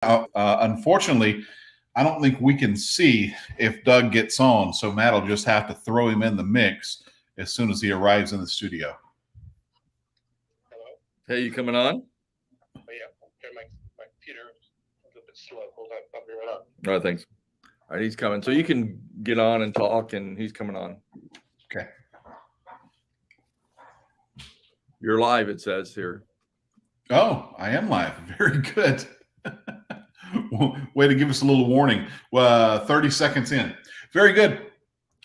Unfortunately, I don't think we can see if Doug gets on, so Matt will just have to throw him in the mix as soon as he arrives in the studio. Hello? Hey, you coming on? Oh, yeah. Okay, my computer is a little bit slow. Hold on. I'll be right up. All right, thanks. All right, he's coming. So you can get on and talk, and he's coming on. Okay. You're live, it says here. Oh, I am live. Very good. Way to give us a little warning. 30 seconds in. Very good.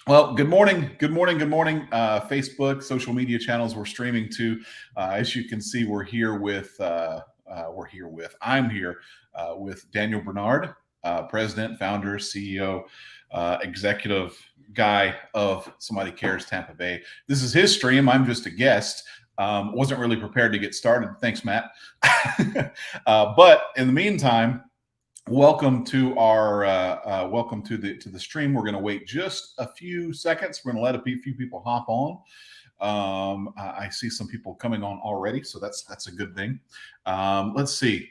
Well, good morning. Good morning. Good morning. Facebook, social media channels we're streaming to. As you can see, I'm here with Daniel Bernard, President, Founder, CEO, Executive Guy of Somebody Cares Tampa Bay. This is his stream. I'm just a guest. Wasn't really prepared to get started. Thanks, Matt. But in the meantime, welcome to the stream. We're going to wait just a few seconds. We're going to let a few people hop on. I see some people coming on already, so that's a good thing. Let's see.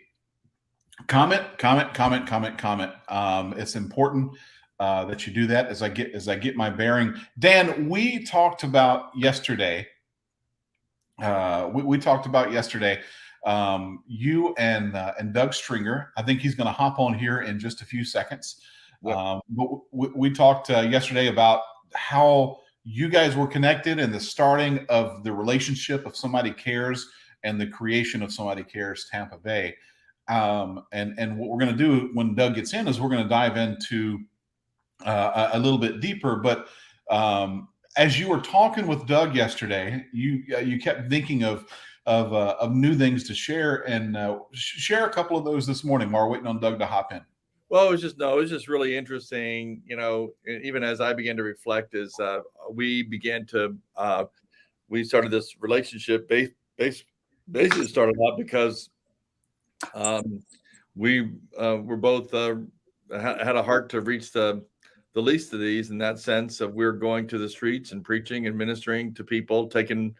Comment. It's important that you do that as I get my bearing. Dan, we talked about yesterday. We talked about yesterday. You and Doug Stringer. I think he's going to hop on here in just a few seconds. Yep. But we talked yesterday about how you guys were connected and the starting of the relationship of Somebody Cares and the creation of Somebody Cares Tampa Bay. And what we're going to do when Doug gets in is we're going to dive into a little bit deeper. But as you were talking with Doug yesterday, you kept thinking of new things to share, and share a couple of those this morning while we're waiting on Doug to hop in. Well, it was just really interesting. Even as I began to reflect, as we started this relationship. Basically started out because we were both had a heart to reach the least of these, in that sense of we're going to the streets and preaching and ministering to people, taking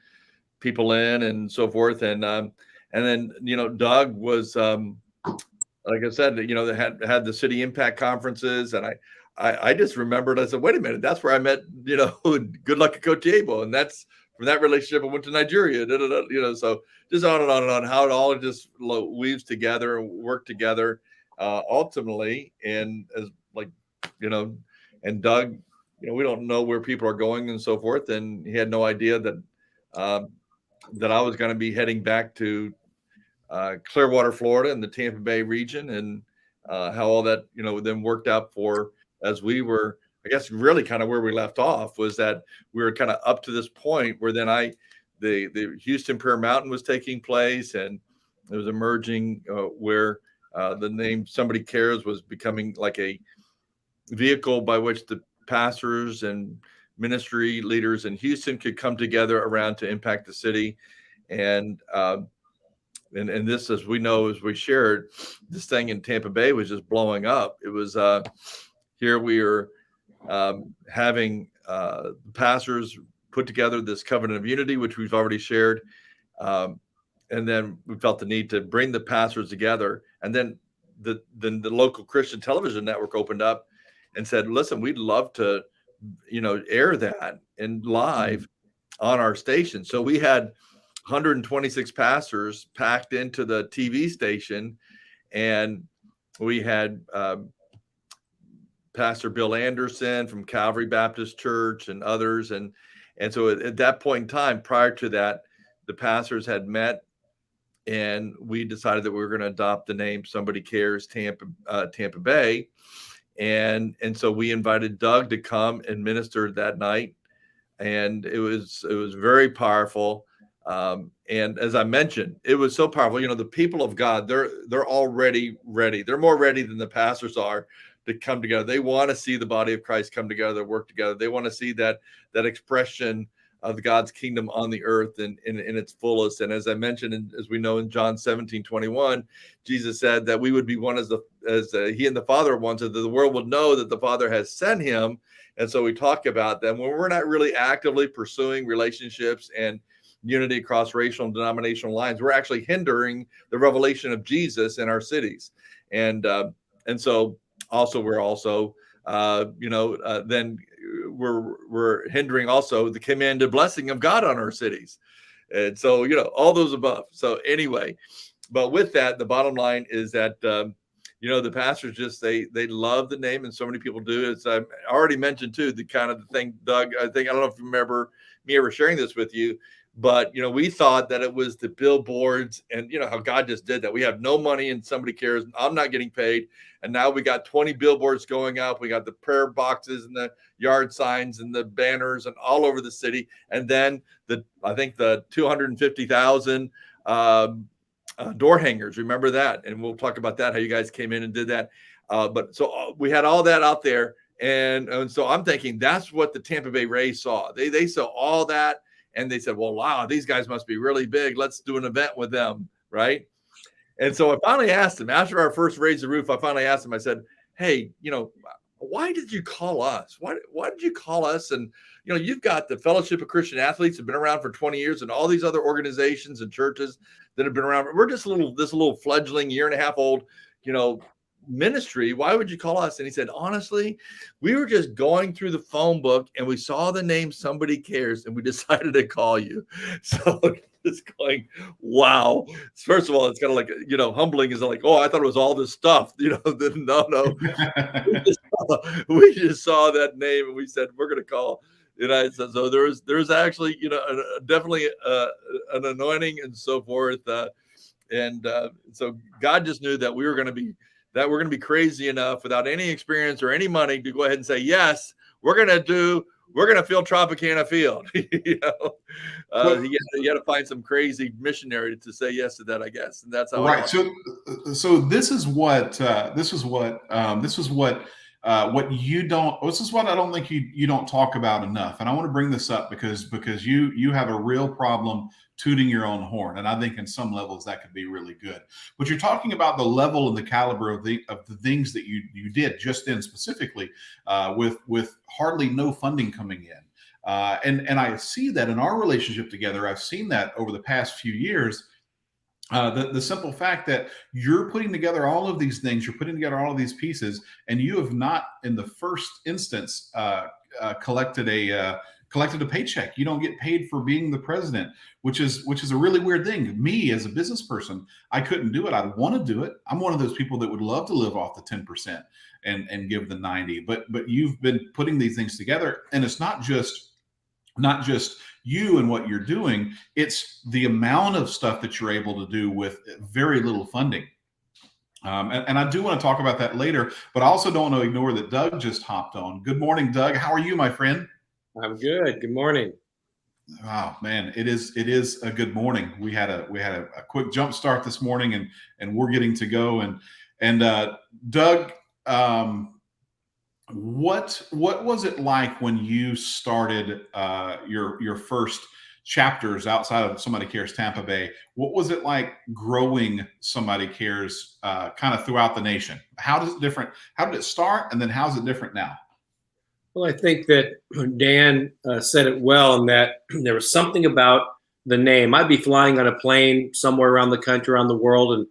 people in and so forth. And then, Doug was, like I said, they had the city impact conferences. And I just remembered, I said, wait a minute, that's where I met, Good Luck Kotiebo. And that's from that relationship, I went to Nigeria, so just on and on and on, how it all just weaves together and work together ultimately. And as and Doug, we don't know where people are going and so forth. And he had no idea that that I was going to be heading back to Clearwater, Florida, in the Tampa Bay region, and how all that, then worked out for, as we were, I guess, really kind of where we left off was that we were kind of up to this point where then the Houston Prayer Mountain was taking place, and it was emerging where the name Somebody Cares was becoming like a vehicle by which the pastors and ministry leaders in Houston could come together around to impact the city. And this, as we know, as we shared, this thing in Tampa Bay was just blowing up. It was here we are having pastors put together this covenant of unity, which we've already shared. And then we felt the need to bring the pastors together. And then the local Christian television network opened up and said, listen, we'd love to, air that and live on our station. So we had 126 pastors packed into the TV station, and we had Pastor Bill Anderson from Calvary Baptist Church and others. And so at that point in time, prior to that, the pastors had met, and we decided that we were going to adopt the name Somebody Cares Tampa Bay. And so we invited Doug to come and minister that night. And it was very powerful. And as I mentioned, it was so powerful. The people of God, they're already ready. They're more ready than the pastors are to come together. They want to see the body of Christ come together, work together. They want to see that expression of God's kingdom on the earth in its fullest. And as I mentioned, and as we know in John 17:21, Jesus said that we would be one as he and the Father are one, so that the world will know that the Father has sent him. And so we talk about them when we're not really actively pursuing relationships and unity across racial and denominational lines. We're actually hindering the revelation of Jesus in our cities. and so also then we're hindering also the commanded blessing of God on our cities. And so, all those above. So anyway, but with that, the bottom line is that, the pastors just, they love the name, and so many people do. As I already mentioned too, the kind of the thing, Doug, I don't know if you remember me ever sharing this with you, but, we thought that it was the billboards and, how God just did that. We have no money and somebody cares. I'm not getting paid. And now we got 20 billboards going up. We got the prayer boxes and the yard signs and the banners and all over the city. And then I think the 250,000 door hangers. Remember that? And we'll talk about that, how you guys came in and did that. But so we had all that out there. And so I'm thinking that's what the Tampa Bay Rays saw. They saw all that. And they said, well, wow, these guys must be really big. Let's do an event with them. Right. And so I finally asked him, after our first Raise the Roof, I finally asked him, I said, hey, why did you call us? Why did you call us? And, you've got the Fellowship of Christian Athletes have been around for 20 years and all these other organizations and churches that have been around. We're just this little fledgling 1.5 old, ministry. Why would you call us? And he said, honestly, we were just going through the phone book and we saw the name Somebody Cares and we decided to call you. So just going, wow. First of all, it's kind of like, humbling is like, oh, I thought it was all this stuff, no. we just saw that name and we said, we're going to call. So there's actually, definitely an anointing and so forth. So God just knew that we're going to be crazy enough without any experience or any money to go ahead and say, yes, we're going to field Tropicana Field. You got to find some crazy missionary to say yes to that, I guess. And that's how. Right. So this is what I don't think you don't talk about enough. And I want to bring this up because you have a real problem tooting your own horn. And I think in some levels that could be really good. But you're talking about the level and the caliber of the things that you did just then specifically with hardly no funding coming in. And I see that in our relationship together. I've seen that over the past few years. The simple fact that you're putting together all of these things, you're putting together all of these pieces, and you have not, in the first instance, collected a paycheck. You don't get paid for being the president, which is a really weird thing. Me as a business person, I couldn't do it. I'd want to do it. I'm one of those people that would love to live off the 10% and give the 90. But you've been putting these things together, and it's not just you and what you're doing, it's the amount of stuff that you're able to do with very little funding. And I do want to talk about that later, but I also don't want to ignore that Doug just hopped on. Good morning, Doug. How are you, my friend? I'm good. Good morning. Oh man, it is a good morning. We had a quick jump start this morning and we're getting to go. And Doug, what was it like when you started your first chapters outside of Somebody Cares Tampa Bay? What was it like growing Somebody Cares kind of throughout the nation? How did it start, and then how's it different now? Well, I think that Dan said it well, in that there was something about the name. I'd be flying on a plane somewhere around the country, around the world, and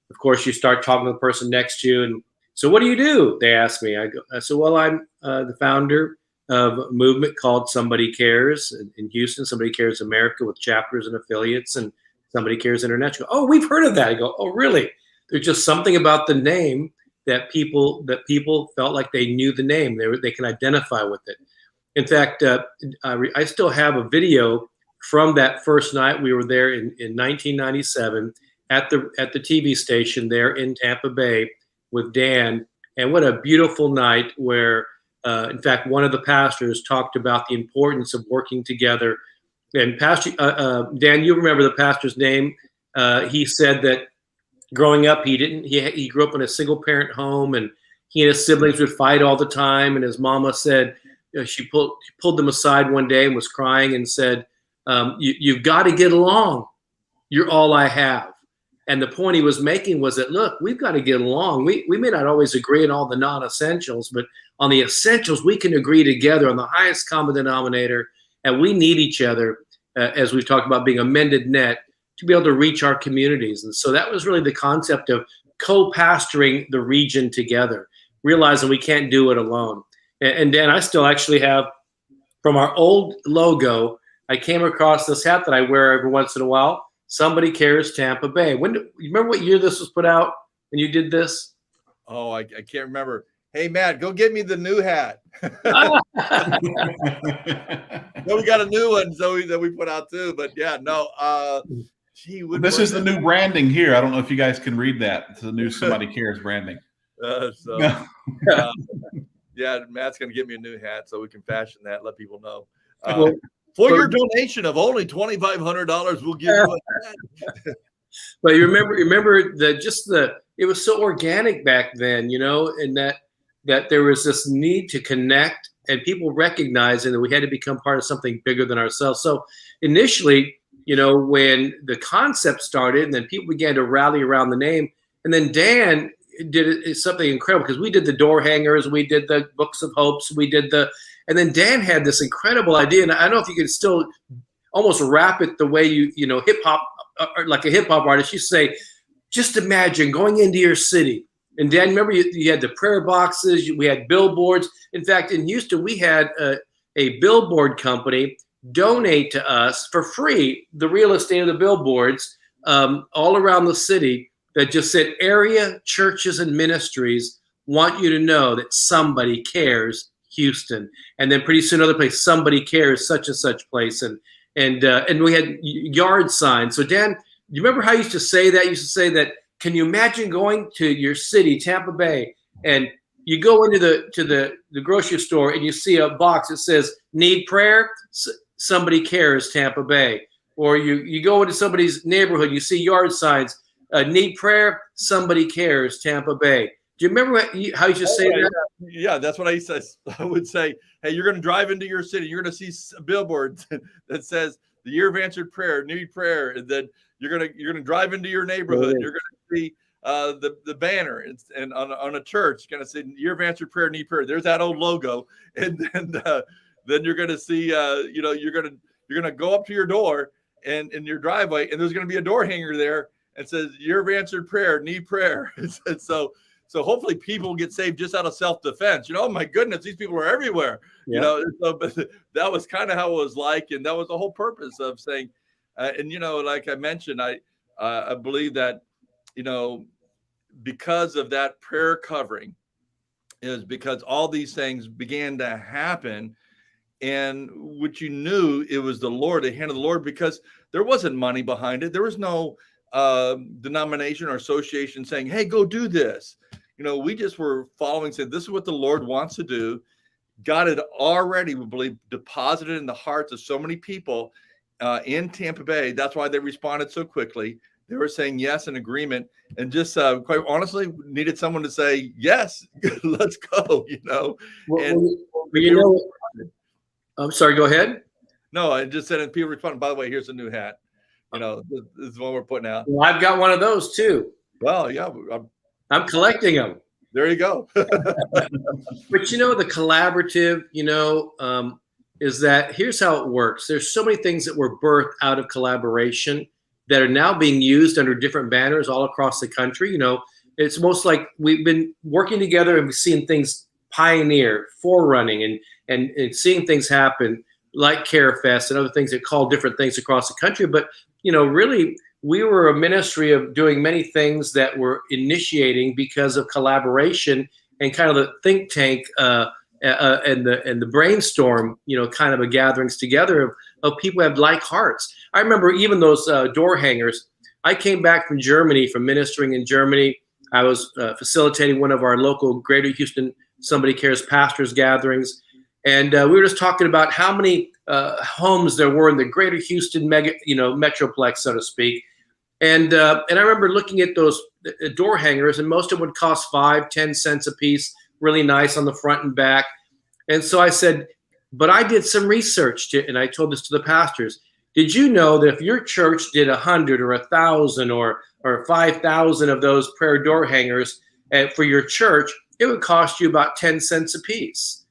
of course you start talking to the person next to you, and so what do you do? They ask me. I said, well, I'm the founder of a movement called Somebody Cares in Houston, Somebody Cares America, with chapters and affiliates, and Somebody Cares International. Oh, we've heard of that. I go, oh, really? There's just something about the name that people felt like they knew the name. They can identify with it. In fact, I still have a video from that first night. We were there in 1997 at the TV station there in Tampa Bay with Dan, and what a beautiful night where, in fact, one of the pastors talked about the importance of working together. And Pastor Dan, you remember the pastor's name? He said that growing up, he grew up in a single parent home, and he and his siblings would fight all the time. And his mama said, she pulled them aside one day and was crying and said, you've got to get along. You're all I have. And the point he was making was that, look, we've got to get along. We may not always agree on all the non-essentials, but on the essentials, we can agree together on the highest common denominator. And we need each other, as we've talked about, being a mended net to be able to reach our communities. And so that was really the concept of co-pastoring the region together, realizing we can't do it alone. And Dan, I still actually have from our old logo, I came across this hat that I wear every once in a while. Somebody Cares Tampa Bay. You remember what year this was put out when you did this? Oh, I can't remember. Hey, Matt, go get me the new hat. No, we got a new one that we put out too. But yeah, no. This is the new branding here. I don't know if you guys can read that. It's the new Somebody Cares branding. Yeah, Matt's going to get me a new hat so we can fashion that, let people know. Well, For your donation of only $2,500, we'll give you a hat. But you remember that it was so organic back then, and that there was this need to connect and people recognizing that we had to become part of something bigger than ourselves. So initially, when the concept started and then people began to rally around the name, and then Dan did something incredible because we did the door hangers, we did the books of hopes, and then Dan had this incredible idea. And I don't know if you could still almost rap it the way hip hop, like a hip hop artist. You say, just imagine going into your city. And Dan, remember you had the prayer boxes, we had billboards. In fact, in Houston, we had a billboard company donate to us for free the real estate of the billboards all around the city that just said area churches and ministries want you to know that somebody cares Houston. And then pretty soon other place, somebody cares such and such place. And we had yard signs. So Dan, you remember how you used to say that? You used to say that, can you imagine going to your city, Tampa Bay, and you go into the grocery store and you see a box that says, need prayer? Somebody Cares Tampa Bay. Or you go into somebody's neighborhood, you see yard signs, need prayer? Somebody Cares Tampa Bay. Do you remember how you just say that? Yeah, that's what I would say. Hey, you're going to drive into your city. You're going to see a billboard that says the year of answered prayer, need prayer. And then you're going to drive into your neighborhood. You're going to see the banner and on a church, it's going to say year of answered prayer, need prayer. There's that old logo. And then you're going to see, you're going to go up to your door and in your driveway, and there's going to be a door hanger there and says year of answered prayer, need prayer. And so hopefully people get saved just out of self-defense. Oh my goodness, these people are everywhere. Yeah. But that was kind of how it was like, and that was the whole purpose of saying. Like I mentioned, I believe that because of that prayer covering is because all these things began to happen, and what you knew it was the Lord, the hand of the Lord, because there wasn't money behind it. There was no denomination or association saying, hey, go do this. We just were following, said, this is what the Lord wants to do. God had already, we believe, deposited in the hearts of so many people in Tampa Bay. That's why they responded so quickly. They were saying yes in agreement, and just quite honestly needed someone to say, yes, let's go, I'm sorry, go ahead. No, I just said, and people responded, by the way, here's a new hat. This is the one we're putting out. Well, I've got one of those too. Well, yeah. I'm collecting them. There you go. But the collaborative, is that here's how it works. There's so many things that were birthed out of collaboration that are now being used under different banners all across the country. It's most like we've been working together and we've seen things pioneer, forerunning, and seeing things happen like CareFest and other things that call different things across the country. But, really, we were a ministry of doing many things that were initiating because of collaboration and kind of the think tank and the brainstorm, kind of a gatherings together of people who have like hearts. I remember even those door hangers. I came back from Germany, from ministering in Germany. I was facilitating one of our local Greater Houston Somebody Cares pastors gatherings. And we were just talking about how many homes there were in the Greater Houston metroplex, so to speak. And I remember looking at those door hangers, and most of them would cost 5-10 cents a piece, really nice on the front and back. And so I said, but I did some research and I told this to the pastors. Did you know that if your church did 100 or 1,000 or 5,000 of those prayer door hangers for your church, it would cost you about 10 cents a piece?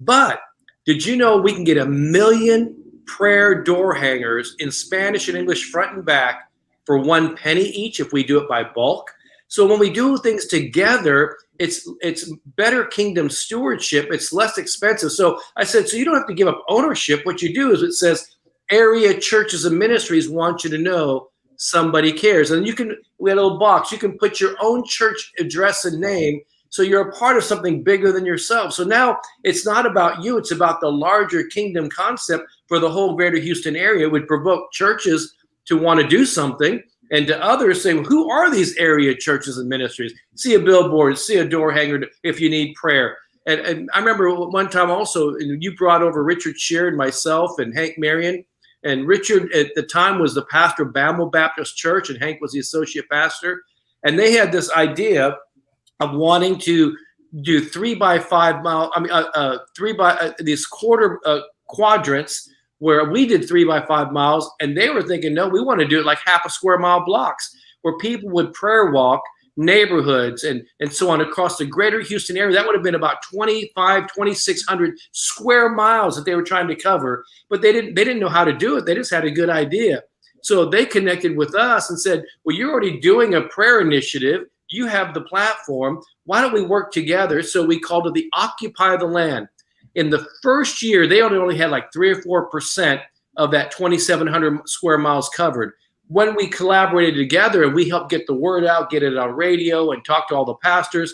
But did you know we can get 1 million prayer door hangers in Spanish and English front and back for 1 penny each if we do it by bulk? So when we do things together, it's better kingdom stewardship. It's less expensive. So I said, so you don't have to give up ownership. What you do is it says area churches and ministries want you to know somebody cares. And we had a little box. You can put your own church address and name. So you're a part of something bigger than yourself. So now it's not about you. It's about the larger kingdom concept for the whole greater Houston area. It would provoke churches to want to do something. And to others say, well, who are these area churches and ministries? See a billboard, see a door hanger if you need prayer. And I remember one time also, you brought over Richard Shear and myself and Hank Marion. And Richard at the time was the pastor of Bamwell Baptist Church, and Hank was the associate pastor. And they had this idea of wanting to do 3x5 mile, these quarter quadrants, where we did 3x5 miles, and they were thinking, no, we want to do it like half a square mile blocks, where people would prayer walk neighborhoods and so on across the greater Houston area. That would have been about 2,600 square miles that they were trying to cover, but they didn't know how to do it. They just had a good idea. So they connected with us and said, well, you're already doing a prayer initiative. You have the platform. Why don't we work together? So we called it the Occupy the Land. In the first year, they only had like 3 or 4% of that 2,700 square miles covered. When we collaborated together and we helped get the word out, get it on radio and talk to all the pastors,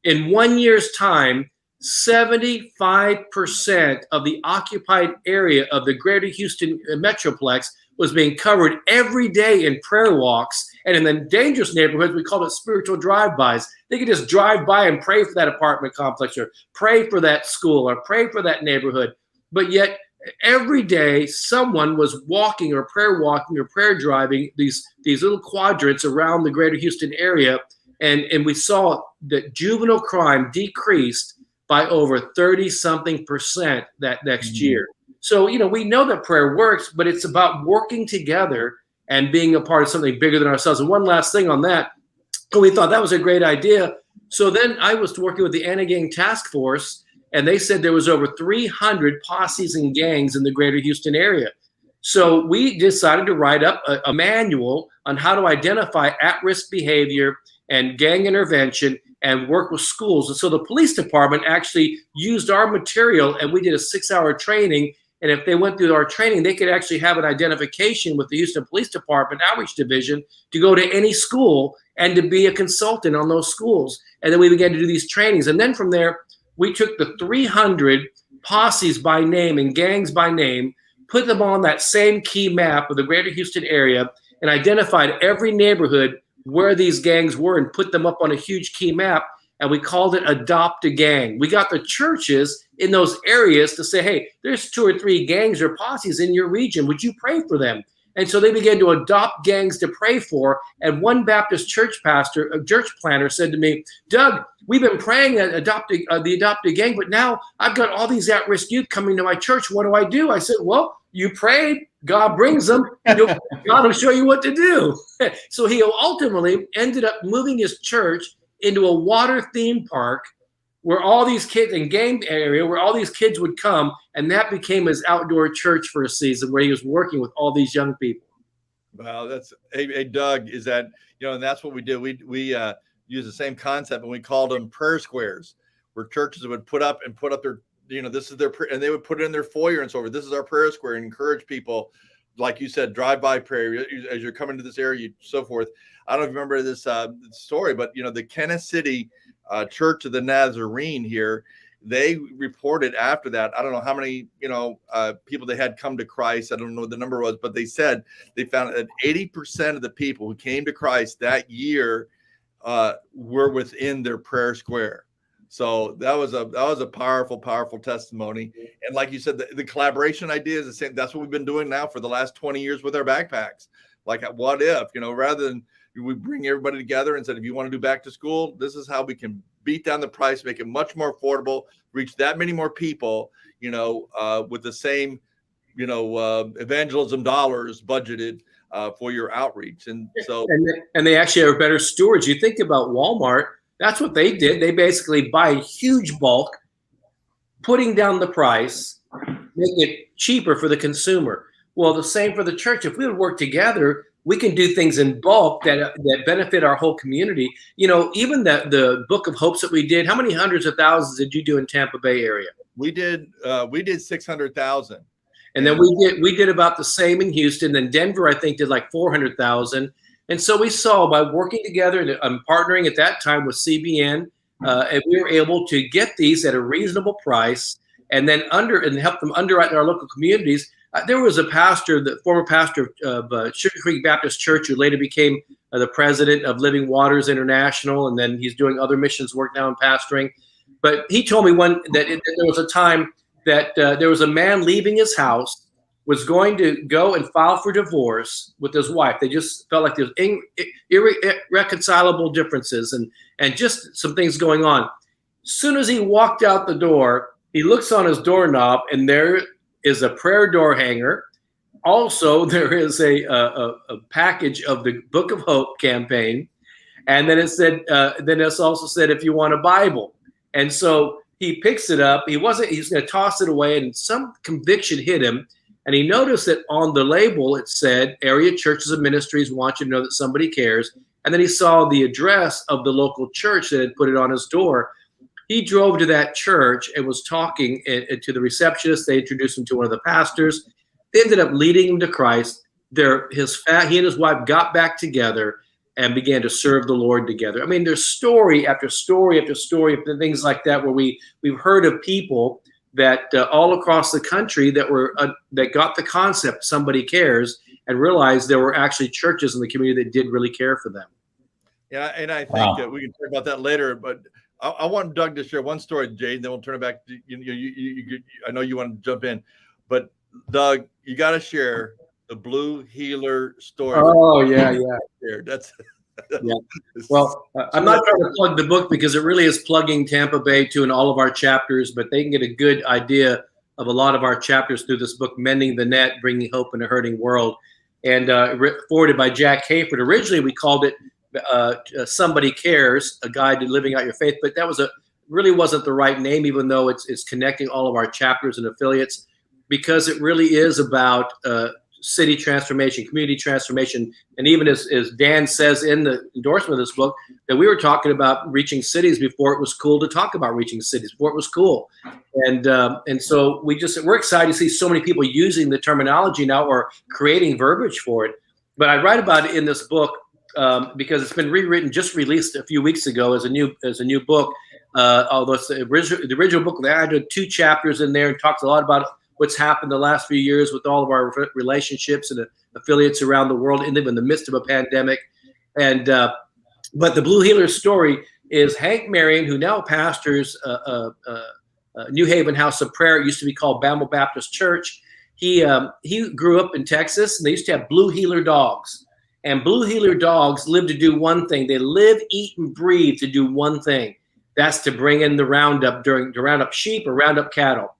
in 1 year's time, 75% of the occupied area of the greater Houston Metroplex was being covered every day in prayer walks. And in the dangerous neighborhoods, we called it spiritual drive-bys. They could just drive by and pray for that apartment complex or pray for that school or pray for that neighborhood. But yet every day someone was walking or prayer driving these little quadrants around the greater Houston area. And we saw that juvenile crime decreased by over 30-something% that next year. So, we know that prayer works, but it's about working together and being a part of something bigger than ourselves. And one last thing on that, we thought that was a great idea. So then I was working with the Anti-Gang Task Force, and they said there was over 300 posses and gangs in the greater Houston area. So we decided to write up a manual on how to identify at-risk behavior and gang intervention and work with schools. And so the police department actually used our material, and we did a 6-hour training. And if they went through our training, they could actually have an identification with the Houston Police Department Outreach Division to go to any school and to be a consultant on those schools. And then we began to do these trainings. And then from there, we took the 300 posses by name and gangs by name, put them on that same key map of the greater Houston area, and identified every neighborhood where these gangs were and put them up on a huge key map. And we called it Adopt a Gang. We got the churches in those areas to say, hey, there's 2 or 3 gangs or posses in your region. Would you pray for them? And so they began to adopt gangs to pray for. And one Baptist church pastor, a church planner, said to me, Doug, we've been praying that the Adopt a Gang, but now I've got all these at-risk youth coming to my church. What do I do? I said, well, you prayed. God brings them. God will show you what to do. So he ultimately ended up moving his church into a water theme park where all these kids and game area where all these kids would come, and that became his outdoor church for a season where he was working with all these young people. Wow, that's hey Doug, is that and that's what we did. We use the same concept, and we called them prayer squares, where churches would put up their this is their prayer, and they would put it in their foyer and so forth. This is our prayer square, and encourage people, like you said, drive-by prayer as you're coming to this area, so forth. I don't remember this story, but the Kenneth City Church of the Nazarene here, they reported after that, I don't know how many people they had come to Christ. I don't know what the number was, but they said they found that 80% of the people who came to Christ that year were within their prayer square. So that was a powerful testimony. And like you said, the collaboration idea is the same. That's what we've been doing now for the last 20 years with our backpacks. Like, what if, rather than we bring everybody together and said, if you want to do back to school, this is how we can beat down the price, make it much more affordable, reach that many more people, with the same, evangelism dollars budgeted for your outreach. And so, and they actually are better stewards. You think about Walmart, that's what they did. They basically buy huge bulk, putting down the price, make it cheaper for the consumer. Well, the same for the church. If we would work together, we can do things in bulk that benefit our whole community. You know, even the Book of Hopes that we did, how many hundreds of thousands did you do in Tampa Bay area? We did 600,000. And then we did about the same in Houston. Then Denver, I think, did like 400,000. And so we saw by working together and partnering at that time with CBN, and we were able to get these at a reasonable price, and then help them underwrite in our local communities. There was a pastor, the former pastor of Sugar Creek Baptist Church, who later became the president of Living Waters International, and then he's doing other missions work now in pastoring. But he told me that there was a time that there was a man leaving his house, was going to go and file for divorce with his wife. They just felt like there was irreconcilable differences and just some things going on. As soon as he walked out the door, he looks on his doorknob, and there is a prayer door hanger. Also, there is a package of the Book of Hope campaign. And then it said, then it's also said, if you want a Bible. And so he picks it up. He's going to toss it away, and some conviction hit him. And he noticed that on the label, it said, Area Churches and Ministries want you to know that somebody cares. And then he saw the address of the local church that had put it on his door. He drove to that church and was talking to the receptionist. They introduced him to one of the pastors. They ended up leading him to Christ. He and his wife got back together and began to serve the Lord together. I mean, there's story after story after story of things like that, where we've heard of people that all across the country that got the concept somebody cares, and realized there were actually churches in the community that did really care for them. Yeah, and I think that we can talk about that later, but I want Doug to share one story, Jade, then we'll turn it back to you. I know you want to jump in, but Doug, you got to share the Blue Healer story. Oh, yeah. That's yeah. Well, I'm not trying to plug the book, because it really is plugging Tampa Bay too in all of our chapters, but they can get a good idea of a lot of our chapters through this book, Mending the Net, Bringing Hope in a Hurting World, and forwarded by Jack Hayford. Originally, we called it Somebody Cares, a guide to living out your faith, but that really wasn't the right name, even though it's connecting all of our chapters and affiliates, because it really is about city transformation, community transformation. And even as Dan says in the endorsement of this book, that we were talking about reaching cities before it was cool to talk about reaching cities, before it was cool. And so we're excited to see so many people using the terminology now, or creating verbiage for it. But I write about it in this book because it's been rewritten, just released a few weeks ago as a new book. Although it's the original book, they added 2 chapters in there and talks a lot about what's happened the last few years with all of our relationships and affiliates around the world, in the midst of a pandemic. And but the Blue Healer story is Hank Marion, who now pastors New Haven House of Prayer. It used to be called Bamble Baptist Church. He grew up in Texas, and they used to have Blue Healer dogs. And Blue Healer dogs live to do one thing. They live, eat, and breathe to do one thing. That's to bring in the roundup, to round up sheep or round up cattle.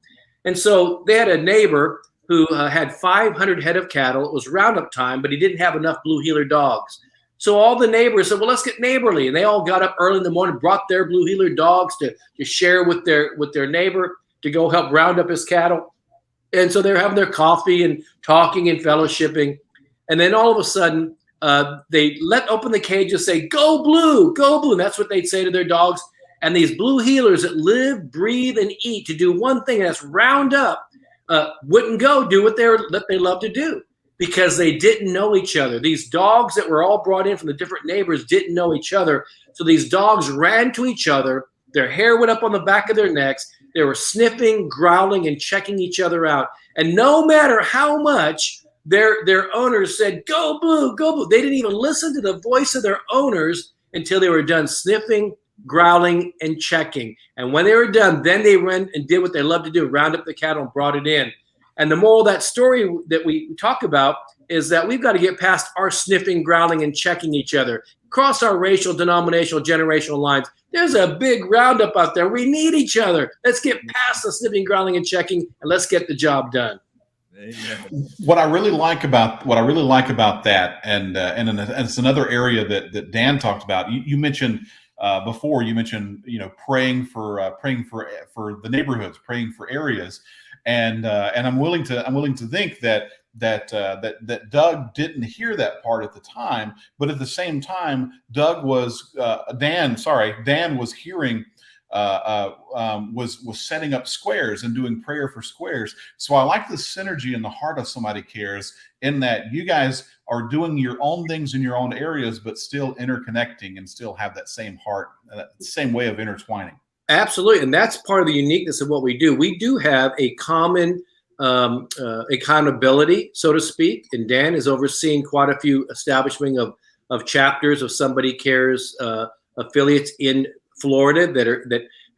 And so they had a neighbor who had 500 head of cattle. It was roundup time, but he didn't have enough Blue Healer dogs. So all the neighbors said, well, let's get neighborly. And they all got up early in the morning, brought their Blue Healer dogs to share with their neighbor to go help round up his cattle. And so they were having their coffee and talking and fellowshipping. And then all of a sudden, they let open the cage and say, go Blue, go Blue. And that's what they'd say to their dogs. And these Blue Healers that live, breathe, and eat to do one thing, and that's round up, wouldn't go do what they love to do, because they didn't know each other. These dogs that were all brought in from the different neighbors didn't know each other. So these dogs ran to each other. Their hair went up on the back of their necks. They were sniffing, growling, and checking each other out. And no matter how much their owners said, go Blue, go Blue, they didn't even listen to the voice of their owners until they were done sniffing, growling, and checking. And when they were done, then they went and did what they love to do, round up the cattle and brought it in. And the moral of that story that we talk about is that we've got to get past our sniffing, growling, and checking each other, cross our racial, denominational, generational lines. There's a big roundup out there. We need each other. Let's get past the sniffing, growling, and checking, and let's get the job done. Amen. What I really like about that, and it's another area that Dan talked about. You mentioned before. You mentioned praying for the neighborhoods, praying for areas, and I'm willing to think that that Doug didn't hear that part at the time, but at the same time, Dan was hearing was setting up squares and doing prayer for squares. So I like the synergy in the heart of Somebody Cares, in that you guys are doing your own things in your own areas, but still interconnecting and still have that same heart, that same way of intertwining. Absolutely. And that's part of the uniqueness of what we do. We do have a common accountability, so to speak. And Dan is overseeing quite a few establishment of chapters of Somebody Cares affiliates in Florida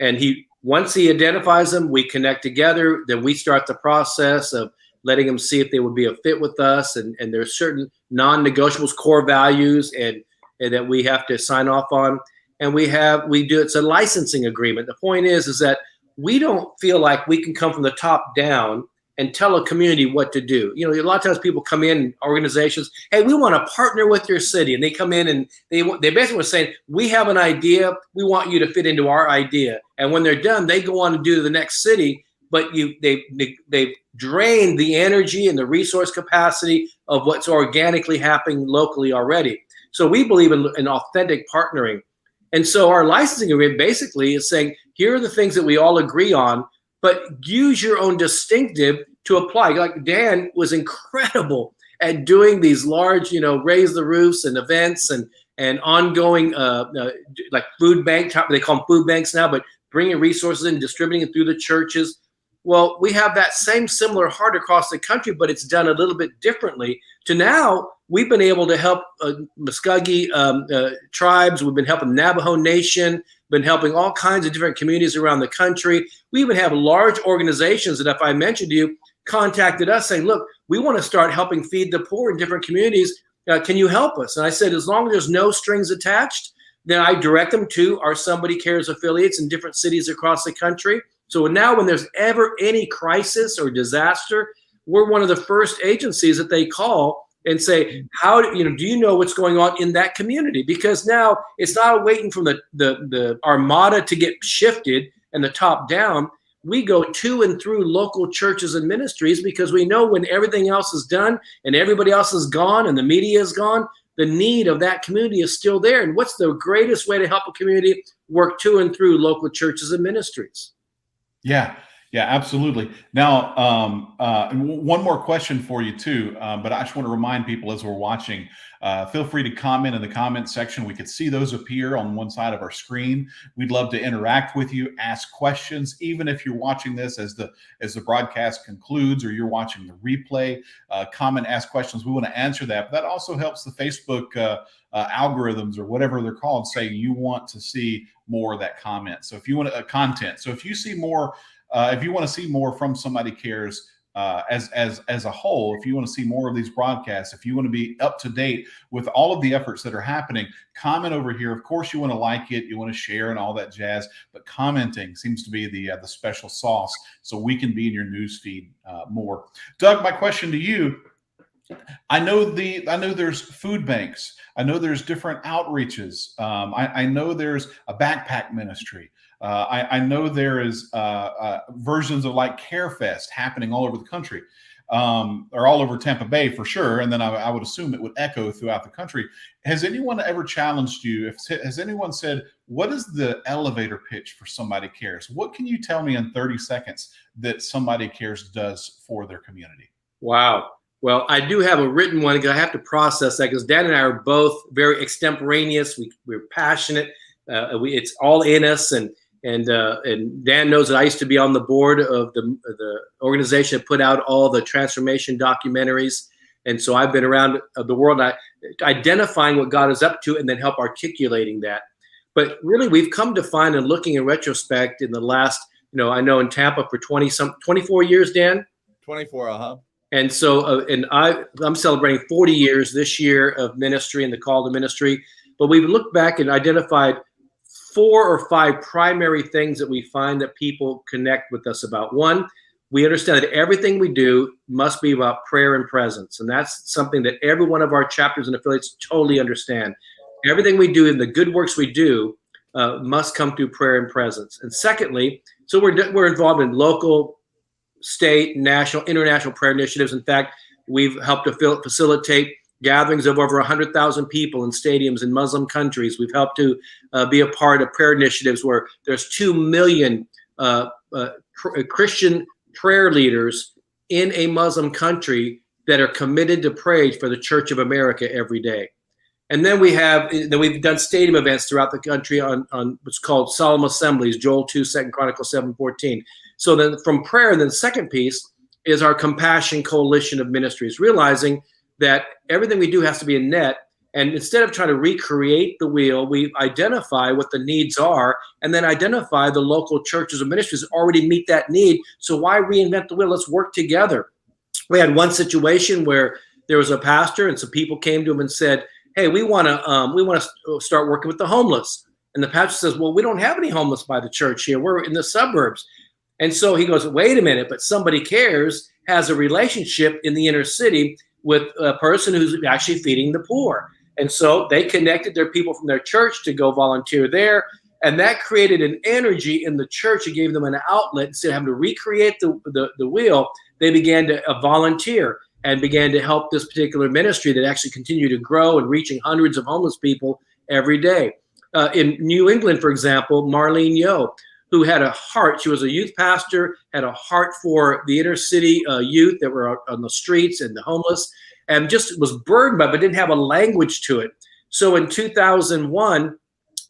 and once he identifies them, we connect together. Then we start the process of letting them see if they would be a fit with us. And there's certain non-negotiables, core values, and that we have to sign off on. And it's a licensing agreement. The point is that we don't feel like we can come from the top down and tell a community what to do. You know, a lot of times people come in, organizations, hey, we want to partner with your city. And they come in and they basically were saying, we have an idea, we want you to fit into our idea. And when they're done, they go on to do the next city, but they've drained the energy and the resource capacity of what's organically happening locally already. So we believe in authentic partnering. And so our licensing agreement basically is saying, here are the things that we all agree on, but use your own distinctive to apply. Like Dan was incredible at doing these large, raise the roofs and events and ongoing, like food bank, they call them food banks now, but bringing resources in, distributing it through the churches. Well, we have that same similar heart across the country, but it's done a little bit differently. To now, we've been able to help Muskogee tribes. We've been helping Navajo Nation, been helping all kinds of different communities around the country. We even have large organizations that, if I mentioned to you, contacted us saying, look, we want to start helping feed the poor in different communities. Can you help us? And I said, as long as there's no strings attached, then I direct them to our Somebody Cares affiliates in different cities across the country. So now when there's ever any crisis or disaster, we're one of the first agencies that they call and say, do you know what's going on in that community? Because now it's not waiting for the armada to get shifted and the top down. We go to and through local churches and ministries, because we know when everything else is done and everybody else is gone and the media is gone, the need of that community is still there. And what's the greatest way to help a community? Work to and through local churches and ministries. Yeah, absolutely. Now, one more question for you too, but I just want to remind people as we're watching, feel free to comment in the comment section. We could see those appear on one side of our screen. We'd love to interact with you, ask questions, even if you're watching this as the broadcast concludes or you're watching the replay. Comment, ask questions. We want to answer that. But that also helps the Facebook algorithms or whatever they're called say you want to see more of that comment. So if you want content, so if you see more, if you want to see more from Somebody Cares as a whole, if you want to see more of these broadcasts, if you want to be up to date with all of the efforts that are happening, comment over here. Of course, you want to like it, you want to share and all that jazz, but commenting seems to be the special sauce, so we can be in your news feed more. Doug, my question to you. I know there's food banks. I know there's different outreaches. I know there's a backpack ministry. I know there is versions of like CareFest happening all over the country, or all over Tampa Bay for sure. And then I would assume it would echo throughout the country. Has anyone ever challenged you? Has anyone said, what is the elevator pitch for Somebody Cares? What can you tell me in 30 seconds that Somebody Cares does for their community? Wow. Well, I do have a written one because I have to process that, because Dan and I are both very extemporaneous. We're passionate. It's all in us. And Dan knows that I used to be on the board of the organization that put out all the transformation documentaries. And so I've been around the world identifying what God is up to and then help articulating that. But really, we've come to find, and looking in retrospect in the last, I know in Tampa for 24 years, Dan? 24, And so, I'm celebrating 40 years this year of ministry and the call to ministry. But we've looked back and identified 4 or 5 primary things that we find that people connect with us about. One, we understand that everything we do must be about prayer and presence. And that's something that every one of our chapters and affiliates totally understand. Everything we do and the good works we do must come through prayer and presence. And secondly, so we're involved in local, state, national, international prayer initiatives. In fact, We've helped to facilitate gatherings of over 100,000 people in stadiums in Muslim countries. We've helped to be a part of prayer initiatives where there's 2 million Christian prayer leaders in a Muslim country that are committed to pray for the Church of America every day. And then we've done stadium events throughout the country on what's called solemn assemblies, Joel 2, 2 Chronicles 7:14. So then from prayer, then the second piece is our Compassion Coalition of Ministries, realizing that everything we do has to be a net. And instead of trying to recreate the wheel, we identify what the needs are and then identify the local churches and ministries that already meet that need. So why reinvent the wheel? Let's work together. We had one situation where there was a pastor and some people came to him and said, hey, we want to start working with the homeless. And the pastor says, well, we don't have any homeless by the church here. We're in the suburbs. And so he goes, wait a minute, but Somebody Cares has a relationship in the inner city with a person who's actually feeding the poor. And so they connected their people from their church to go volunteer there. And that created an energy in the church. It gave them an outlet. Instead of having to recreate the wheel, they began to volunteer and began to help this particular ministry that actually continued to grow and reaching hundreds of homeless people every day. In New England, for example, Marlene Yo, who had a heart, she was a youth pastor, had a heart for the inner city youth that were out on the streets and the homeless, and just was burdened by it, but didn't have a language to it. So in 2001,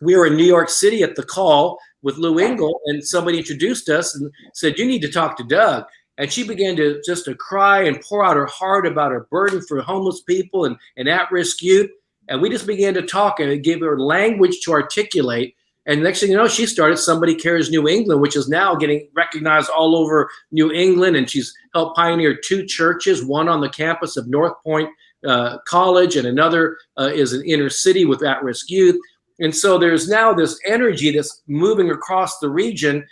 we were in New York City at the Call with Lou Engle, and somebody introduced us and said, you need to talk to Doug. And she began to cry and pour out her heart about her burden for homeless people and at-risk youth. And we just began to talk, and it gave her language to articulate. And next thing you know, she started Somebody Cares New England, which is now getting recognized all over New England. And she's helped pioneer 2 churches, one on the campus of North Point College, and another is an inner city with at-risk youth. And so there's now this energy that's moving across the region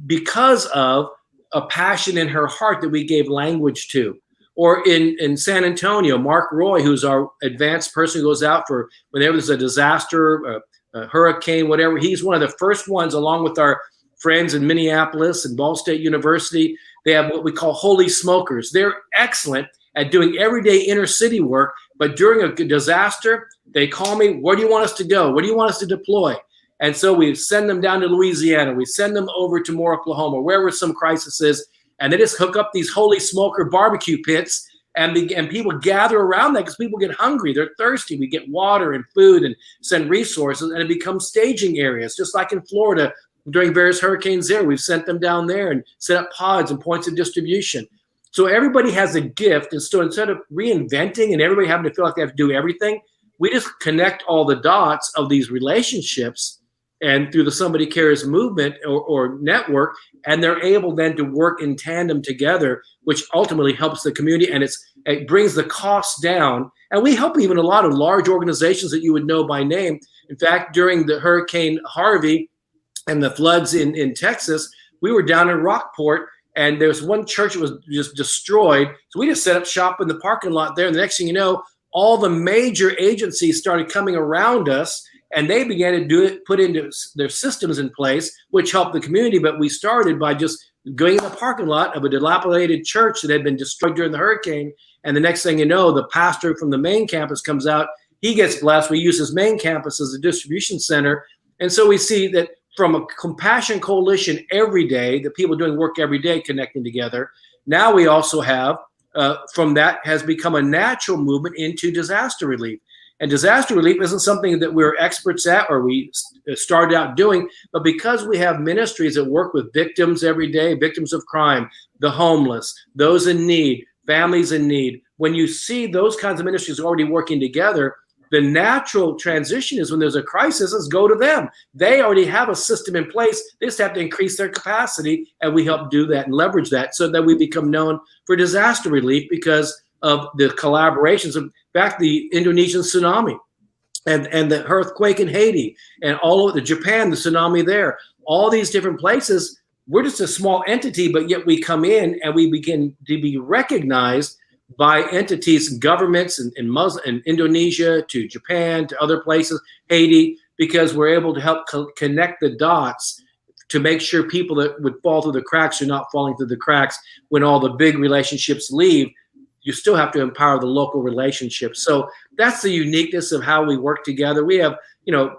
because of a passion in her heart that we gave language to. Or in San Antonio, Mark Roy, who's our advanced person who goes out for whenever there's a disaster, a hurricane, whatever. He's one of the first ones, along with our friends in Minneapolis and Ball State University. They have what we call Holy Smokers. They're excellent at doing everyday inner city work, but during a disaster, they call me, where do you want us to go? Where do you want us to deploy? And so we send them down to Louisiana. We send them over to Moore, Oklahoma, wherever some crisis is, and they just hook up these Holy Smoker barbecue pits, and people gather around that because people get hungry. They're thirsty. We get water and food and send resources, and it becomes staging areas, just like in Florida during various hurricanes there. We've sent them down there and set up pods and points of distribution. So everybody has a gift, and so instead of reinventing and everybody having to feel like they have to do everything, we just connect all the dots of these relationships and through the Somebody Cares movement or network, and they're able then to work in tandem together, which ultimately helps the community, and it brings the costs down. And we help even a lot of large organizations that you would know by name. In fact, during the Hurricane Harvey and the floods in Texas, we were down in Rockport, and there was one church that was just destroyed. So we just set up shop in the parking lot there. And the next thing you know, all the major agencies started coming around us, and they began to put into their systems in place, which helped the community. But we started by just going in the parking lot of a dilapidated church that had been destroyed during the hurricane. And the next thing you know, the pastor from the main campus comes out. He gets blessed. We use his main campus as a distribution center. And so we see that from a Compassion Coalition every day, the people doing work every day connecting together. Now we also have, from that has become a natural movement into disaster relief. And disaster relief isn't something that we're experts at or we started out doing, but because we have ministries that work with victims every day, victims of crime, the homeless, those in need, families in need, when you see those kinds of ministries already working together, the natural transition is when there's a crisis, is go to them. They already have a system in place. They just have to increase their capacity, and we help do that and leverage that so that we become known for disaster relief because of the collaborations. In fact, the Indonesian tsunami and the earthquake in Haiti and all of the Japan, the tsunami there, all these different places, we're just a small entity, but yet we come in and we begin to be recognized by entities and governments in Indonesia to Japan to other places, Haiti, because we're able to help connect the dots to make sure people that would fall through the cracks are not falling through the cracks when all the big relationships leave. you still have to empower the local relationships. So that's the uniqueness of how we work together. We have,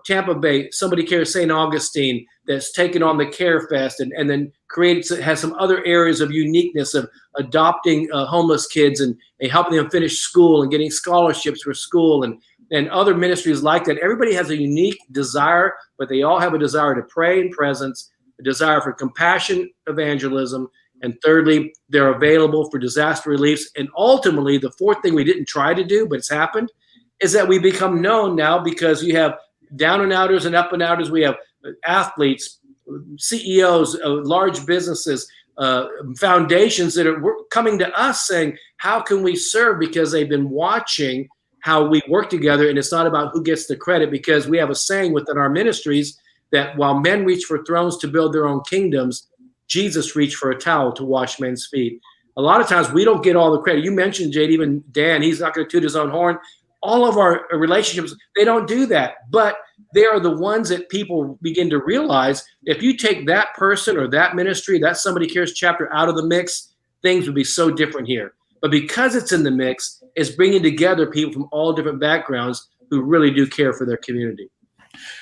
Tampa Bay, Somebody Cares St. Augustine, that's taken on the Care Fest and then has some other areas of uniqueness of adopting homeless kids and helping them finish school and getting scholarships for school and other ministries like that. Everybody has a unique desire, but they all have a desire to pray in presence, a desire for compassion, evangelism, and thirdly, they're available for disaster reliefs. And ultimately, the fourth thing we didn't try to do, but it's happened, is that we become known now because you have down and outers and up and outers. We have athletes, CEOs of large businesses, foundations that are coming to us saying, how can we serve? Because they've been watching how we work together. And it's not about who gets the credit, because we have a saying within our ministries that while men reach for thrones to build their own kingdoms, Jesus reached for a towel to wash men's feet. A lot of times we don't get all the credit. You mentioned, Jade, even Dan, he's not going to toot his own horn. All of our relationships, they don't do that. But they are the ones that people begin to realize if you take that person or that ministry, that Somebody Cares chapter out of the mix, things would be so different here. But because it's in the mix, it's bringing together people from all different backgrounds who really do care for their community.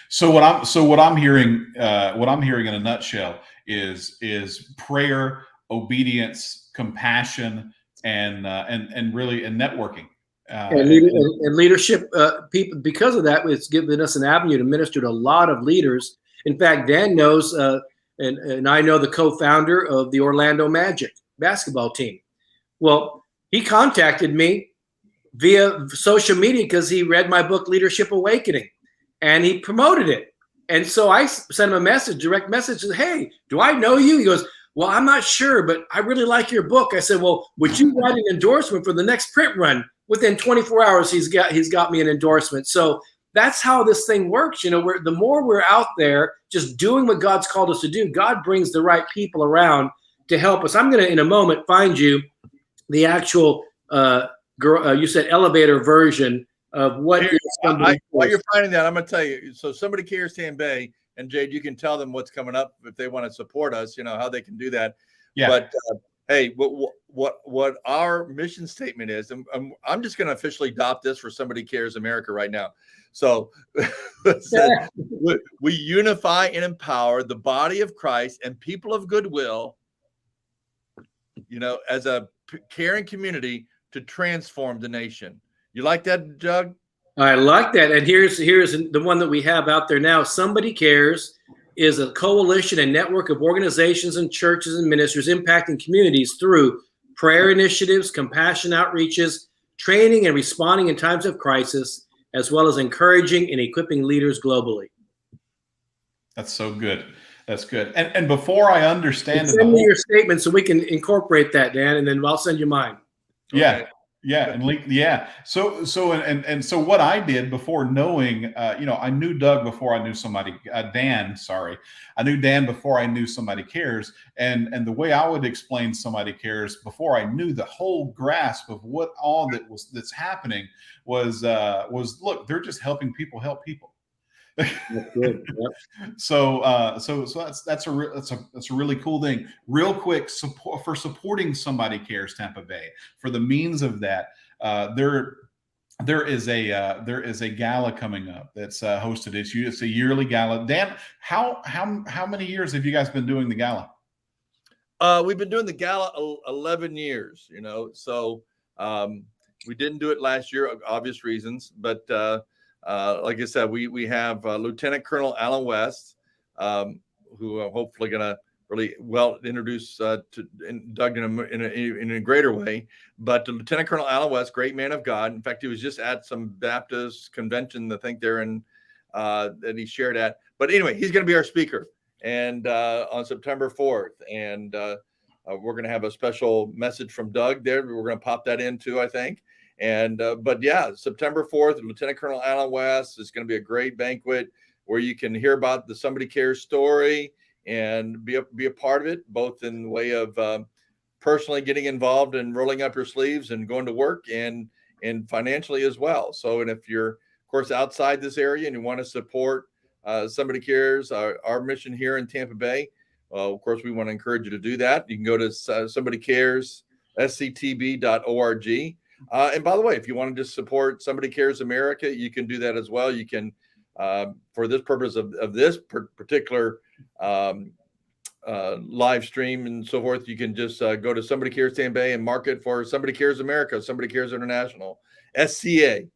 So what I'm hearing in a nutshell is prayer, obedience, compassion, and really networking. And leadership, people, because of that, it's given us an avenue to minister to a lot of leaders. In fact, Dan knows, and I know the co-founder of the Orlando Magic basketball team. Well, he contacted me via social media because he read my book, Leadership Awakening, and he promoted it. And so I sent him a direct message, hey, do I know you? He goes, well, I'm not sure, but I really like your book. I said, well, would you write an endorsement for the next print run? Within 24 hours, he's got me an endorsement. So that's how this thing works. The more we're out there just doing what God's called us to do, God brings the right people around to help us. I'm going to, in a moment, find you the actual, you said elevator version of what is Somebody while you're finding that, I'm going to tell you. So Somebody Cares Tampa Bay, and Jade, you can tell them what's coming up if they want to support us, how they can do that. Yeah. But hey, what our mission statement is, and I'm just going to officially adopt this for Somebody Cares America right now. So we unify and empower the body of Christ and people of goodwill, as a caring community to transform the nation. You like that, Doug? I like that. And here's the one that we have out there now. Somebody Cares is a coalition and network of organizations and churches and ministers impacting communities through prayer initiatives, compassion outreaches, training and responding in times of crisis, as well as encouraging and equipping leaders globally. That's so good. That's good. And before I understand, send me your statement so we can incorporate that, Dan, and then I'll send you mine. Yeah. Okay. Yeah. So what I did before knowing, I knew Doug before I knew Dan, sorry. I knew Dan before I knew Somebody Cares. And the way I would explain Somebody Cares before I knew the whole grasp of what all that's happening was look, they're just helping people help people. That's good. Yep. So that's a really cool thing. Real quick, supporting Somebody Cares Tampa Bay for the means of that. There is a gala coming up that's hosted. It's a yearly gala. Dan, how many years have you guys been doing the gala? We've been doing the gala 11 years. So we didn't do it last year, obvious reasons, but. Like I said, we have Lieutenant Colonel Alan West, who I'm hopefully going to really well introduce to Doug in a greater way. But Lieutenant Colonel Alan West, great man of God. In fact, he was just at some Baptist convention, I think they're in that he shared at. But anyway, he's going to be our speaker, and on September 4th, and we're going to have a special message from Doug there. We're going to pop that in too, I think. And but yeah, September 4th, Lieutenant Colonel Alan West is going to be a great banquet where you can hear about the Somebody Cares story and be a part of it, both in the way of personally getting involved and rolling up your sleeves and going to work, and financially as well. So, and if you're, of course, outside this area and you want to support Somebody Cares, our mission here in Tampa Bay, of course, we want to encourage you to do that. You can go to Somebody Cares sctb.org. And by the way, if you want to just support Somebody Cares America, you can do that as well. You can, for this purpose of this particular live stream and so forth, you can just go to Somebody Cares Tampa Bay and mark it for Somebody Cares America, Somebody Cares International, SCA.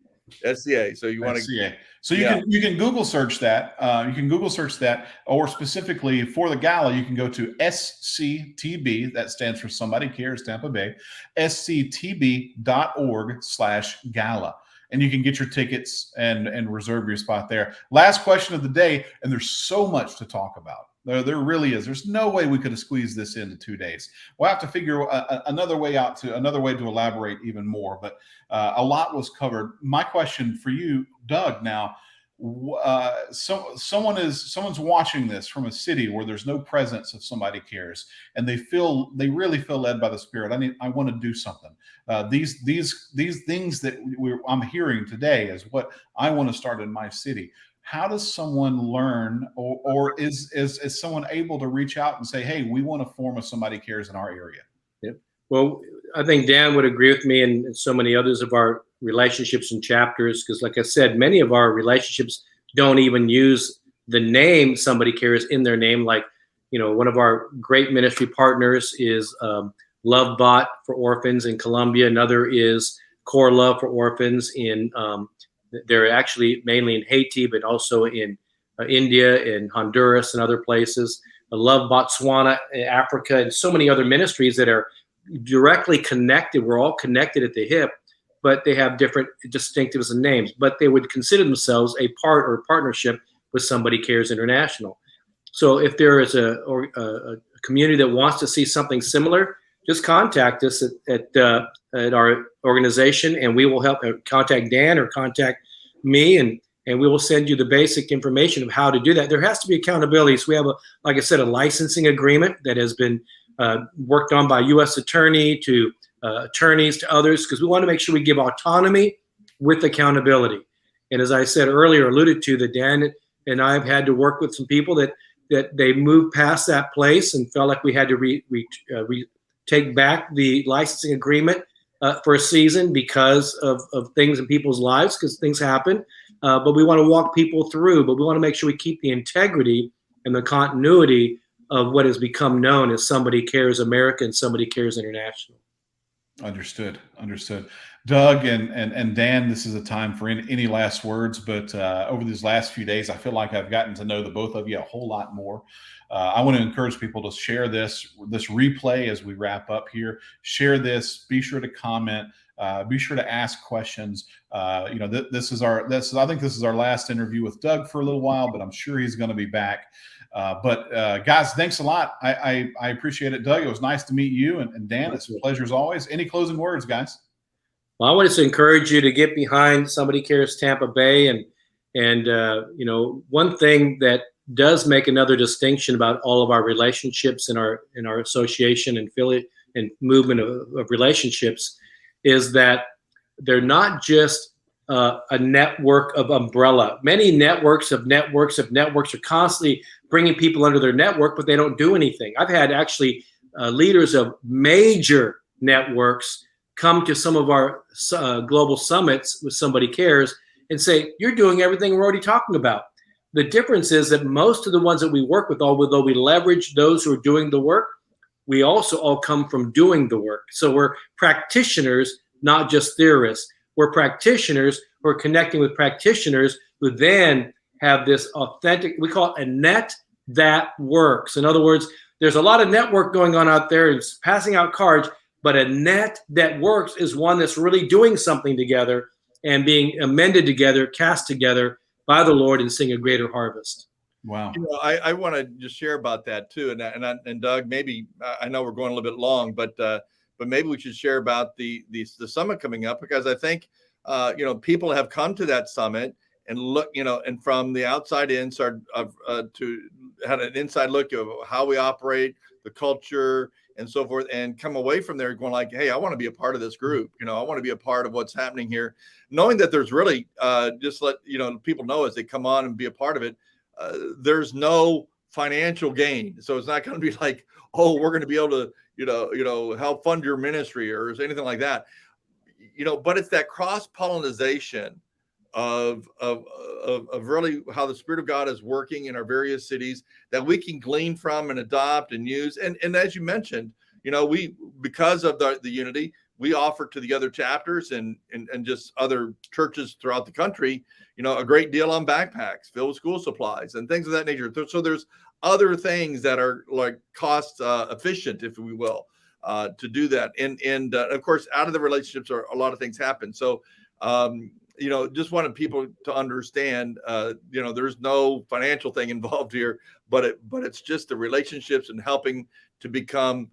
So you want to, so you can Google search that. You can Google search that, or specifically for the gala, you can go to SCTB. That stands for Somebody Cares Tampa Bay. SCTB.org/gala. And you can get your tickets and reserve your spot there. Last question of the day, and there's so much to talk about. There really is. There's no way we could have squeezed this into 2 days. We'll have to figure another way to elaborate even more. But a lot was covered. My question for you, Doug, now, someone's watching this from a city where there's no presence of Somebody Cares, and they really feel led by the Spirit. I want to do something. These things that I'm hearing today is what I want to start in my city. How does someone learn, or is someone able to reach out and say, hey, we want to form a Somebody Cares in our area? Yeah. Well, I think Dan would agree with me and so many others of our relationships and chapters, because like I said, many of our relationships don't even use the name Somebody Cares in their name. Like, one of our great ministry partners is Love Bot for Orphans in Colombia. Another is Core Love for Orphans in they're actually mainly in Haiti, but also in India and Honduras and other places. Love Botswana, Africa, and so many other ministries that are directly connected. We're all connected at the hip, but they have different distinctives and names. But they would consider themselves a part or partnership with Somebody Cares International. So if there is a community that wants to see something similar, just contact us at our organization, and we will help. Contact Dan or contact me, and we will send you the basic information of how to do that. There has to be accountability. So we have, like I said, a licensing agreement that has been worked on by U.S. attorney to attorneys to others, because we want to make sure we give autonomy with accountability. And as I said earlier, alluded to, that Dan and I have had to work with some people that they moved past that place and felt like we had to take back the licensing agreement for a season because of things in people's lives, because things happen. But we want to walk people through, but we want to make sure we keep the integrity and the continuity of what has become known as Somebody Cares America and Somebody Cares International. Understood. Doug and Dan, this is a time for any last words, but over these last few days, I feel like I've gotten to know the both of you a whole lot more. I want to encourage people to share this replay as we wrap up here. Share this. Be sure to comment. Be sure to ask questions. I think this is our last interview with Doug for a little while, but I'm sure he's going to be back. But guys, thanks a lot. I appreciate it. Doug, it was nice to meet you, and Dan, it's a pleasure as always. Any closing words, guys? Well, I wanted to encourage you to get behind Somebody Cares Tampa Bay, and one thing that does make another distinction about all of our relationships in our association and affiliate and movement of relationships is that they're not just a network of umbrella. Many networks are constantly bringing people under their network, but they don't do anything. I've had actually leaders of major networks come to some of our global summits with Somebody Cares and say, you're doing everything we're already talking about. The difference is that most of the ones that we work with, although we leverage those who are doing the work, we also all come from doing the work. So we're practitioners, not just theorists. We're practitioners who are connecting with practitioners who then have this authentic, we call it a net that works. In other words, there's a lot of network going on out there. It's passing out cards, but a net that works is one that's really doing something together and being amended together, cast together by the Lord, and sing a greater harvest. Wow. I want to just share about that too. And Doug, maybe I know we're going a little bit long, but maybe we should share about the summit coming up, because I think people have come to that summit and look, and from the outside in start to had an inside look of how we operate, the culture, and so forth, and come away from there going like, hey, I want to be a part of this group. I want to be a part of what's happening here, knowing that there's really just let people know as they come on and be a part of it. There's no financial gain. So it's not going to be like, oh, we're going to be able to, help fund your ministry or anything like that. But it's that cross pollination of really how the Spirit of God is working in our various cities that we can glean from and adopt and use. And as you mentioned, we, because of the unity, we offer to the other chapters and just other churches throughout the country, a great deal on backpacks, filled with school supplies and things of that nature. So there's other things that are like cost efficient, if we will, to do that. And of course, out of the relationships are a lot of things happen. So, just wanted people to understand, there's no financial thing involved here, but it's just the relationships and helping to become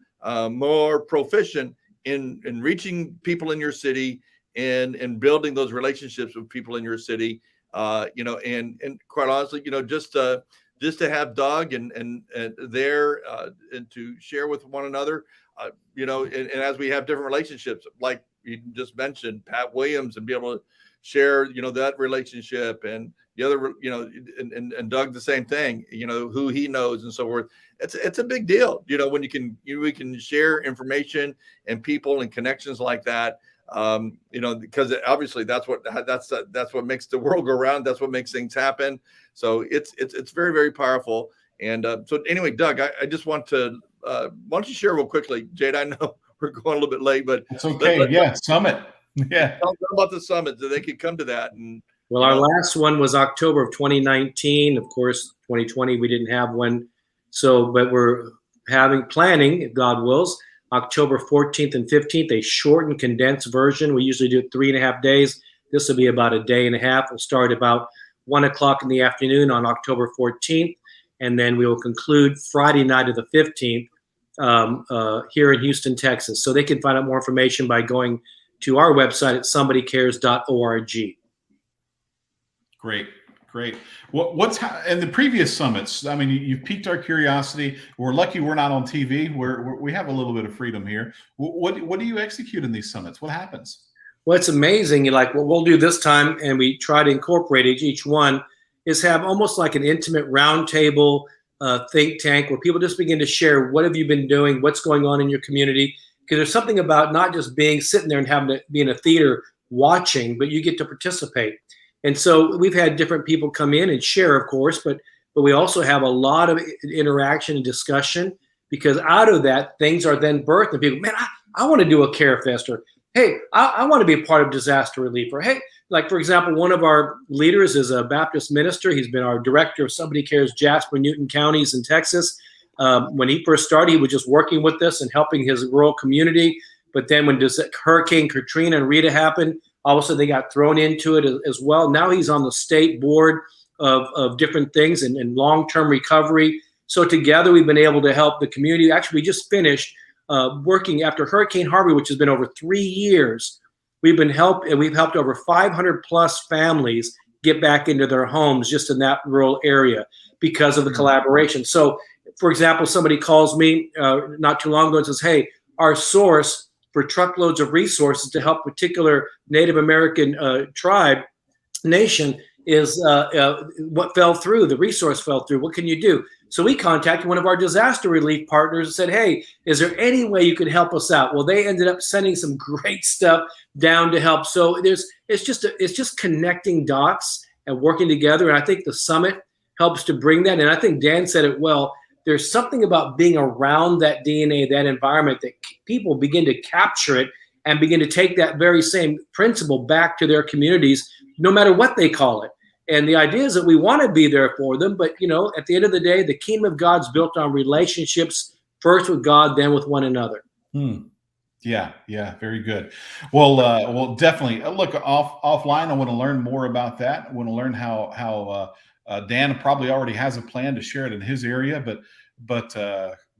more proficient in reaching people in your city and building those relationships with people in your city, and quite honestly, just to have Doug and there and to share with one another, and as we have different relationships, like you just mentioned, Pat Williams, and be able to share, that relationship, and the other, and Doug the same thing, who he knows and so forth. It's a big deal, when we can share information and people and connections like that, because obviously that's what makes the world go round. That's what makes things happen. So it's very, very powerful. And so anyway, Doug, I just want to why don't you share real quickly, Jade? I know we're going a little bit late, but it's okay. Summit. Yeah. Tell them about the summit so they could come to that. And well, our last one was October of 2019. Of course, 2020 we didn't have one. So, but we're planning, if God wills, October 14th and 15th, a shortened, condensed version. We usually do it 3.5 days. This will be about a day and a half. We'll start about 1 o'clock in the afternoon on October 14th, and then we will conclude Friday night of the 15th here in Houston, Texas. So they can find out more information by going to our website at somebodycares.org. Great. What's in the previous summits? I mean, you've piqued our curiosity. We're lucky we're not on TV. We have a little bit of freedom here. What do you execute in these summits? What happens? Well, it's amazing. You're like, what we'll do this time, and we try to incorporate each one, is have almost like an intimate roundtable think tank where people just begin to share, what have you been doing? What's going on in your community? Because there's something about not just sitting there and having to be in a theater watching, but you get to participate. And so we've had different people come in and share, of course, but we also have a lot of interaction and discussion, because out of that, things are then birthed, and people, man, I want to do a Care Fest, or hey, I want to be a part of disaster relief, or hey, like for example, one of our leaders is a Baptist minister. He's been our director of Somebody Cares Jasper, Newton counties in Texas. When he first started, he was just working with us and helping his rural community. But then when Hurricane Katrina and Rita happened, all of a sudden they got thrown into it as well. Now he's on the state board of different things and long-term recovery. So together we've been able to help the community. Actually, we just finished working after Hurricane Harvey, which has been over 3 years. We've helped over 500 plus families get back into their homes just in that rural area because of the collaboration. So, for example, somebody calls me not too long ago and says, hey, our source for truckloads of resources to help particular Native American nation is what fell through. The resource fell through. What can you do? So we contacted one of our disaster relief partners and said, hey, is there any way you could help us out? Well, they ended up sending some great stuff down to help. So it's just connecting dots and working together. And I think the summit helps to bring that. And I think Dan said it well. There's something about being around that DNA, that environment, that people begin to capture it and begin to take that very same principle back to their communities, no matter what they call it. And the idea is that we want to be there for them. But, at the end of the day, the kingdom of God's built on relationships, first with God, then with one another. Yeah, very good. Well, definitely. Look, offline, I want to learn more about that. I want to learn how Dan probably already has a plan to share it in his area, but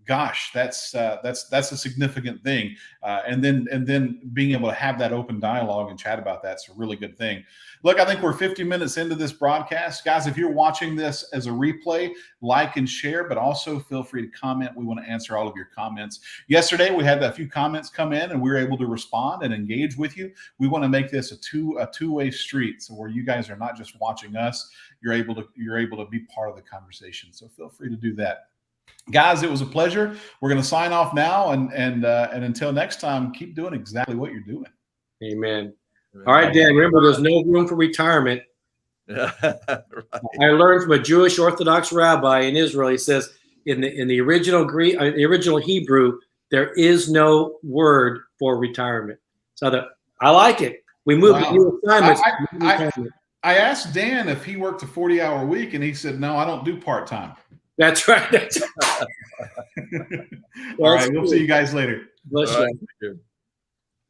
gosh, that's a significant thing. And then being able to have that open dialogue and chat about that's a really good thing. Look, I think we're 50 minutes into this broadcast. Guys, if you're watching this as a replay, like and share, but also feel free to comment. We want to answer all of your comments. Yesterday, we had a few comments come in and we were able to respond and engage with you. We want to make this a two-way street, so where you guys are not just watching us, you're able to be part of the conversation. So feel free to do that. Guys, it was a pleasure. We're going to sign off now, and until next time, keep doing exactly what you're doing. Amen. All right, Dan, remember there's no room for retirement. Right. I learned from a Jewish Orthodox rabbi in Israel. He says in the original Greek, the original Hebrew, there is no word for retirement. So I like it. We moved to new assignments. I asked Dan if he worked a 40-hour week, and he said, "No, I don't do part-time." That's right. That's right. All right, we'll see you guys later. Bless you. All right.